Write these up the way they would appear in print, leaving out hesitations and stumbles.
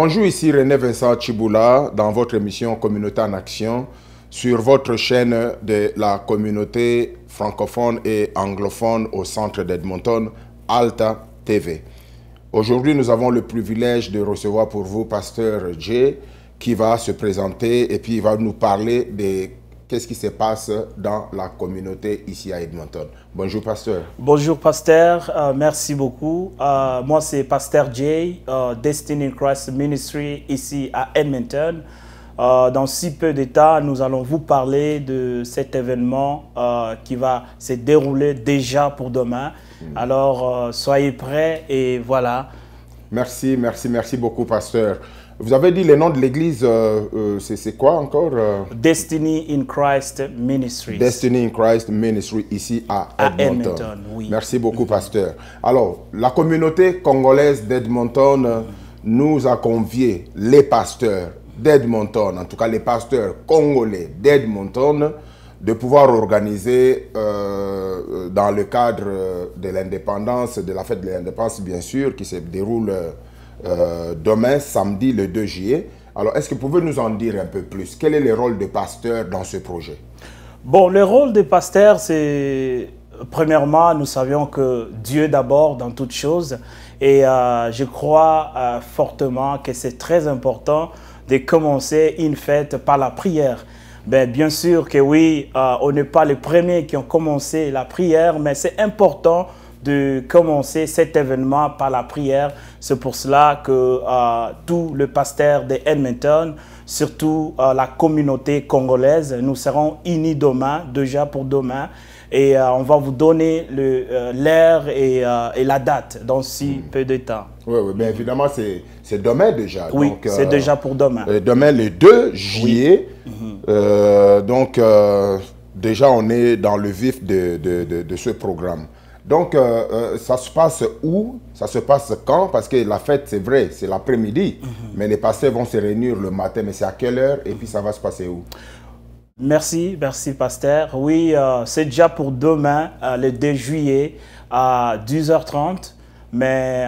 Bonjour, ici René Vincent Chiboula dans votre émission Communauté en Action sur votre chaîne de la communauté francophone et anglophone au centre d'Edmonton, Alta TV. Aujourd'hui, nous avons le privilège de recevoir pour vous Pasteur Jay qui va se présenter et puis il va nous parler de qu'est-ce qui se passe dans la communauté ici à Edmonton. Bonjour, Pasteur. Bonjour, Pasteur. Merci beaucoup. Moi, c'est Pasteur Jay, Destiny in Christ Ministry, ici à Edmonton. Dans si peu de temps, nous allons vous parler de cet événement qui va se dérouler déjà pour demain. Alors, soyez prêts et voilà. Merci beaucoup, Pasteur. Vous avez dit le nom de l'église, c'est quoi encore? Destiny in Christ Ministry. Destiny in Christ Ministry, ici à Edmonton. Oui. Merci beaucoup, Pasteur. Alors, la communauté congolaise d'Edmonton nous a conviés, les pasteurs d'Edmonton, en tout cas les pasteurs congolais d'Edmonton, de pouvoir organiser dans le cadre de l'indépendance, de la fête de l'indépendance, bien sûr, qui se déroule demain, samedi, le 2 juillet. Alors, est-ce que vous pouvez nous en dire un peu plus? Quel est le rôle de pasteur dans ce projet? Bon, le rôle de pasteur, c'est... Premièrement, nous savions que Dieu d'abord dans toutes choses. Et je crois fortement que c'est très important de commencer une fête par la prière. Bien sûr que oui, on n'est pas les premiers qui ont commencé la prière, mais c'est important de commencer cet événement par la prière. C'est pour cela que tout le pasteur de Edmonton, surtout la communauté congolaise, nous serons unis demain, déjà pour demain. Et on va vous donner l'heure et la date dans si peu de temps. Oui, bien évidemment, c'est demain déjà. Oui, c'est déjà pour demain. Demain, le 2 juillet. Oui. Déjà, on est dans le vif de ce programme. Donc, ça se passe où? Ça se passe quand? Parce que la fête, c'est vrai, c'est l'après-midi. Mais les pasteurs vont se réunir le matin. Mais c'est à quelle heure? Et puis, ça va se passer où? Merci, pasteur. Oui, c'est déjà pour demain, le 2 juillet, à 10h30, mais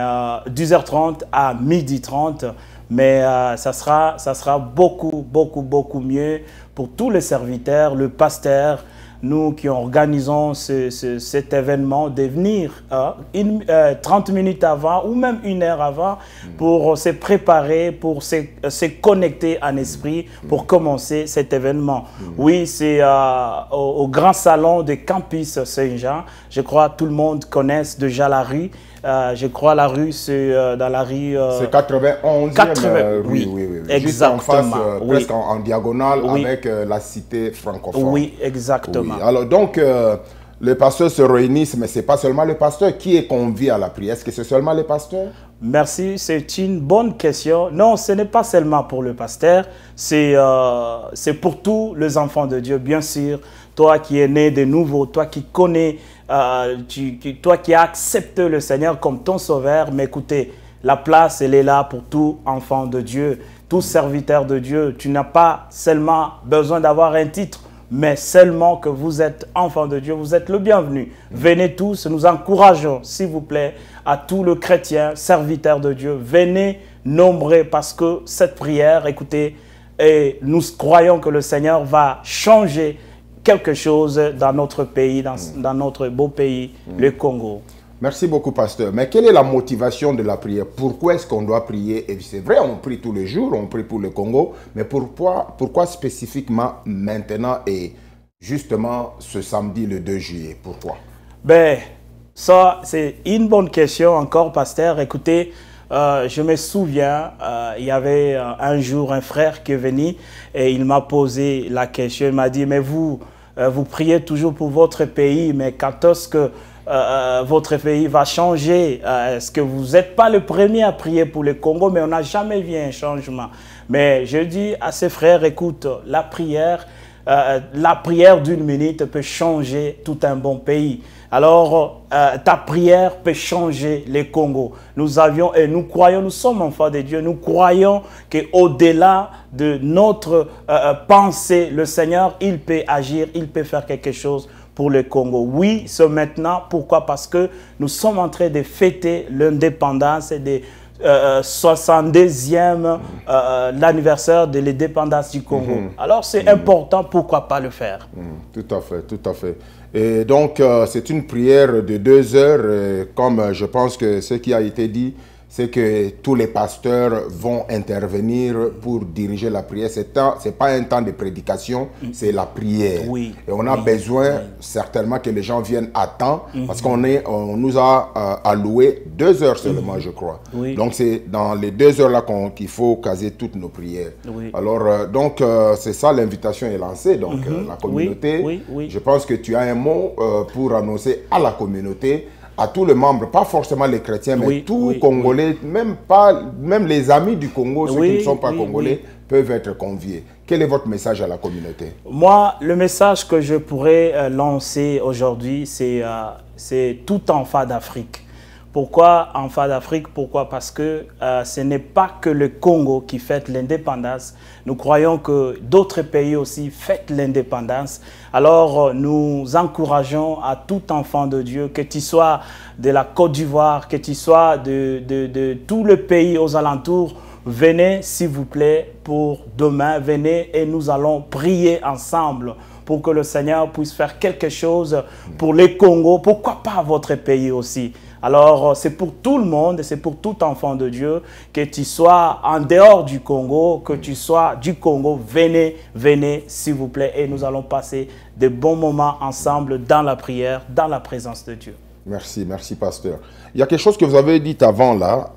10h30 à 12h30. Mais ça sera beaucoup mieux pour tous les serviteurs, le pasteur, nous qui organisons cet événement, de venir 30 minutes avant ou même 1 heure avant pour se préparer, pour se connecter en esprit pour commencer cet événement. Oui, c'est au grand salon de Campus Saint-Jean. Je crois que tout le monde connaît déjà la rue. Je crois la rue, c'est dans la rue... c'est 91e. 80, oui, exactement. Juste en face, presque en diagonale avec la cité francophone. Oui, exactement. Oui. Alors donc, les pasteurs se réunissent, mais ce n'est pas seulement le pasteur qui est convié à la prière. Est-ce que c'est seulement les pasteurs? Merci, c'est une bonne question. Non, ce n'est pas seulement pour le pasteur, c'est pour tous les enfants de Dieu, bien sûr. Toi qui es né de nouveau, toi qui connais, toi qui as accepté le Seigneur comme ton sauveur, mais écoutez, la place, elle est là pour tout enfant de Dieu, tout serviteur de Dieu. Tu n'as pas seulement besoin d'avoir un titre, mais seulement que vous êtes enfant de Dieu, vous êtes le bienvenu. Venez tous, nous encourageons, s'il vous plaît, à tous les chrétiens, serviteurs de Dieu. Venez nombreux parce que cette prière, écoutez, et nous croyons que le Seigneur va changer quelque chose dans notre pays, dans notre beau pays, le Congo. Merci beaucoup, pasteur. Mais quelle est la motivation de la prière? Pourquoi est-ce qu'on doit prier? Et c'est vrai, on prie tous les jours, on prie pour le Congo, mais pourquoi spécifiquement maintenant et justement ce samedi le 2 juillet? Pourquoi? Ça, c'est une bonne question encore, pasteur. Écoutez, je me souviens, il y avait un jour un frère qui est venu et il m'a posé la question. Il m'a dit, mais vous priez toujours pour votre pays, mais quand est-ce que votre pays va changer? Est-ce que vous n'êtes pas le premier à prier pour le Congo, mais on n'a jamais vu un changement? Mais je dis à ces frères, écoute, la prière d'une minute peut changer tout un bon pays. Alors, ta prière peut changer le Congo. Nous avions et nous croyons, nous sommes enfants de Dieu, nous croyons qu'au-delà de notre pensée, le Seigneur, il peut agir, il peut faire quelque chose pour le Congo. Oui, c'est maintenant. Pourquoi? Parce que nous sommes en train de fêter l'indépendance et de 62e l'anniversaire de l'indépendance du Congo. Alors c'est important, pourquoi pas le faire? Tout à fait, tout à fait. Et donc c'est une prière de 2 heures, comme je pense que ce qui a été dit, c'est que tous les pasteurs vont intervenir pour diriger la prière. Ce n'est pas un temps de prédication, c'est la prière. Oui, et on a besoin certainement que les gens viennent à temps, parce qu'on nous a alloué 2 heures seulement, je crois. Oui. Donc c'est dans les 2 heures-là qu'il faut caser toutes nos prières. Oui. Alors, donc, c'est ça, l'invitation est lancée. Donc, la communauté, je pense que tu as un mot pour annoncer à la communauté, à tous les membres, pas forcément les chrétiens, mais tous Congolais, même les amis du Congo, ceux qui ne sont pas Congolais, peuvent être conviés. Quel est votre message à la communauté? Moi, le message que je pourrais lancer aujourd'hui, c'est tout enfant d'Afrique. Pourquoi enfant d'Afrique? Pourquoi? Parce que ce n'est pas que le Congo qui fête l'indépendance. Nous croyons que d'autres pays aussi fêtent l'indépendance. Alors, nous encourageons à tout enfant de Dieu, que tu sois de la Côte d'Ivoire, que tu sois de tout le pays aux alentours, venez s'il vous plaît pour demain, venez et nous allons prier ensemble pour que le Seigneur puisse faire quelque chose pour les Congos, pourquoi pas votre pays aussi. Alors, c'est pour tout le monde, c'est pour tout enfant de Dieu, que tu sois en dehors du Congo, que tu sois du Congo, venez, venez, s'il vous plaît, et nous allons passer de bons moments ensemble dans la prière, dans la présence de Dieu. Merci, merci, pasteur. Il y a quelque chose que vous avez dit avant, là,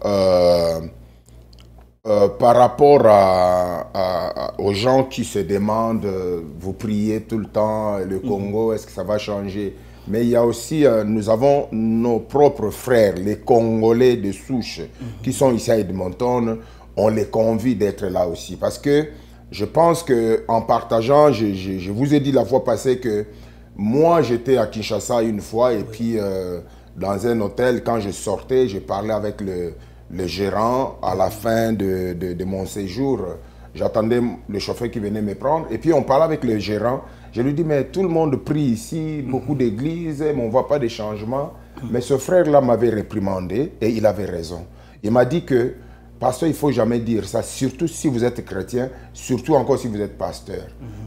par rapport aux gens qui se demandent, vous priez tout le temps, le Congo, est-ce que ça va changer? Mais il y a aussi, nous avons nos propres frères, les Congolais de souche, qui sont ici à Edmonton. On les convie d'être là aussi. Parce que je pense qu'en partageant, je vous ai dit la fois passée que moi, j'étais à Kinshasa une fois et puis dans un hôtel, quand je sortais, je parlais avec le gérant à la fin de mon séjour. J'attendais le chauffeur qui venait me prendre et puis on parlait avec le gérant. Je lui dis, mais tout le monde prie ici, beaucoup d'églises, mais on ne voit pas de changement. Mais ce frère-là m'avait réprimandé et il avait raison. Il m'a dit que, pasteur, il ne faut jamais dire ça, surtout si vous êtes chrétien, surtout encore si vous êtes pasteur.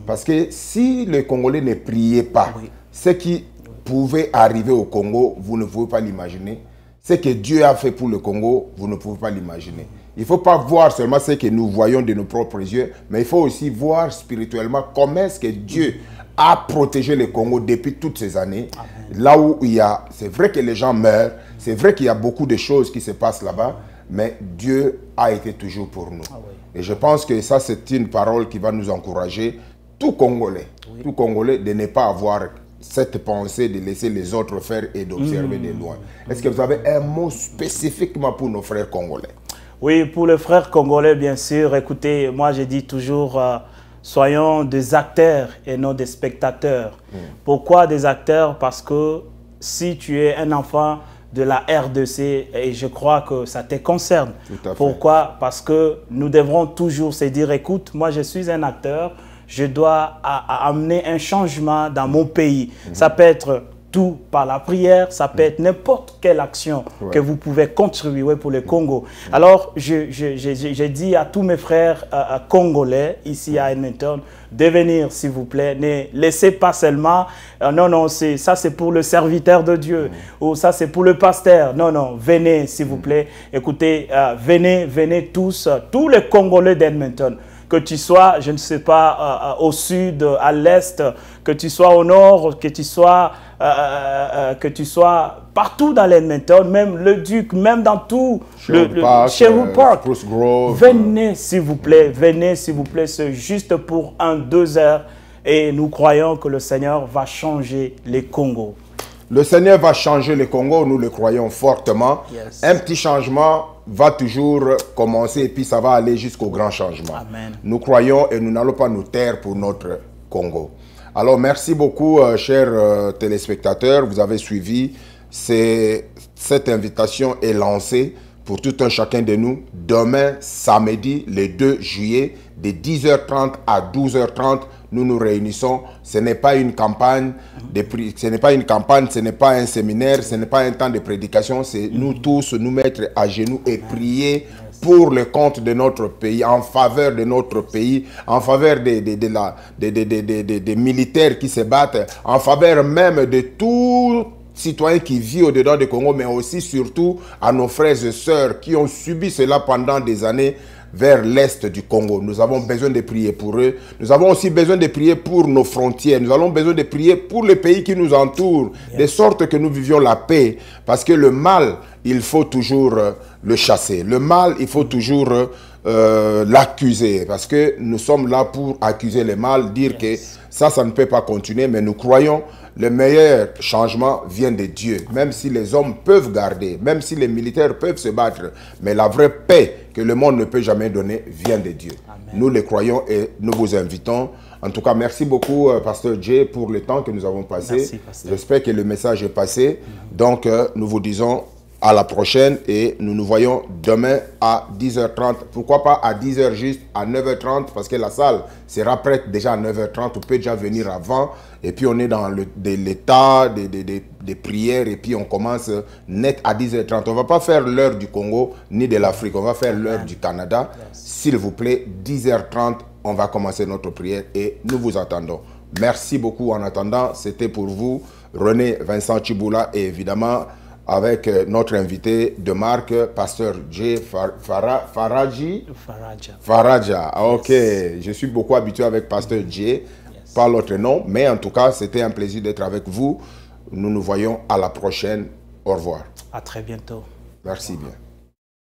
Parce que si les Congolais ne priaient pas, ce qui pouvait arriver au Congo, vous ne pouvez pas l'imaginer. Ce que Dieu a fait pour le Congo, vous ne pouvez pas l'imaginer. Il ne faut pas voir seulement ce que nous voyons de nos propres yeux, mais il faut aussi voir spirituellement comment est-ce que Dieu a protégé le Congo depuis toutes ces années. Amen. Là où il y a, c'est vrai que les gens meurent, c'est vrai qu'il y a beaucoup de choses qui se passent là-bas, mais Dieu a été toujours pour nous. Et je pense que ça, c'est une parole qui va nous encourager, tout Congolais, de ne pas avoir cette pensée de laisser les autres faire et d'observer de loin. Est-ce que vous avez un mot spécifiquement pour nos frères congolais? Oui, pour les frères congolais, bien sûr. Écoutez, moi, je dis toujours, soyons des acteurs et non des spectateurs. Pourquoi des acteurs? Parce que si tu es un enfant de la RDC, et je crois que ça te concerne. Pourquoi? Parce que nous devrons toujours se dire, écoute, moi, je suis un acteur, je dois amener un changement dans mon pays. Ça peut être tout par la prière, ça peut être n'importe quelle action que vous pouvez contribuer pour le Congo. Alors, je dis à tous mes frères congolais ici à Edmonton de venir, s'il vous plaît. Ne laissez pas seulement, non, non, ça c'est pour le serviteur de Dieu, ou ça c'est pour le pasteur. Non, non, venez, s'il vous plaît. Écoutez, venez tous, tous les Congolais d'Edmonton. Que tu sois, je ne sais pas, au sud, à l'est, que tu sois au nord, que tu sois partout dans l'Edmonton, même le Duc, même dans tout, Sherwood Park. Venez s'il vous plaît, c'est juste pour 1-2 heures et nous croyons que le Seigneur va changer les Congos. Le Seigneur va changer le Congo, nous le croyons fortement. Un petit changement va toujours commencer et puis ça va aller jusqu'au grand changement. Amen. Nous croyons et nous n'allons pas nous taire pour notre Congo. Alors merci beaucoup, chers téléspectateurs. Vous avez suivi. Cette invitation est lancée pour tout un chacun de nous. Demain, samedi, le 2 juillet, de 10h30 à 12h30, nous nous réunissons. Ce n'est pas une campagne, ce n'est pas une campagne, ce n'est pas un séminaire, ce n'est pas un temps de prédication. C'est nous tous nous mettre à genoux et prier pour le compte de notre pays, en faveur de notre pays, en faveur des militaires qui se battent, en faveur même de tout citoyen qui vit au-dedans du Congo, mais aussi surtout à nos frères et sœurs qui ont subi cela pendant des années vers l'est du Congo. Nous avons besoin de prier pour eux. Nous avons aussi besoin de prier pour nos frontières. Nous avons besoin de prier pour les pays qui nous entourent, de sorte que nous vivions la paix. Parce que le mal, il faut toujours le chasser. Le mal, il faut toujours l'accuser. Parce que nous sommes là pour accuser le mal, dire que ça ne peut pas continuer. Mais nous croyons le meilleur changement vient de Dieu. Même si les hommes peuvent garder, même si les militaires peuvent se battre, mais la vraie paix que le monde ne peut jamais donner vient de Dieu. Amen. Nous le croyons et nous vous invitons. En tout cas, merci beaucoup, Pasteur Jay, pour le temps que nous avons passé. J'espère que le message est passé. Donc, nous vous disons à la prochaine et nous nous voyons demain à 10h30. Pourquoi pas à 10h juste, à 9h30, parce que la salle sera prête déjà à 9h30. On peut déjà venir avant. Et puis on est dans l'état des prières et puis on commence net à 10h30. On ne va pas faire l'heure du Congo ni de l'Afrique. On va faire l'heure du Canada. S'il vous plaît, 10h30, on va commencer notre prière et nous vous attendons. Merci beaucoup en attendant. C'était pour vous, René Vincent Chiboula et évidemment avec notre invité de marque, Pasteur Jay Faraja. Ok, je suis beaucoup habitué avec Pasteur Jay, pas l'autre nom, mais en tout cas, c'était un plaisir d'être avec vous. Nous nous voyons à la prochaine. Au revoir. À très bientôt. Merci bien.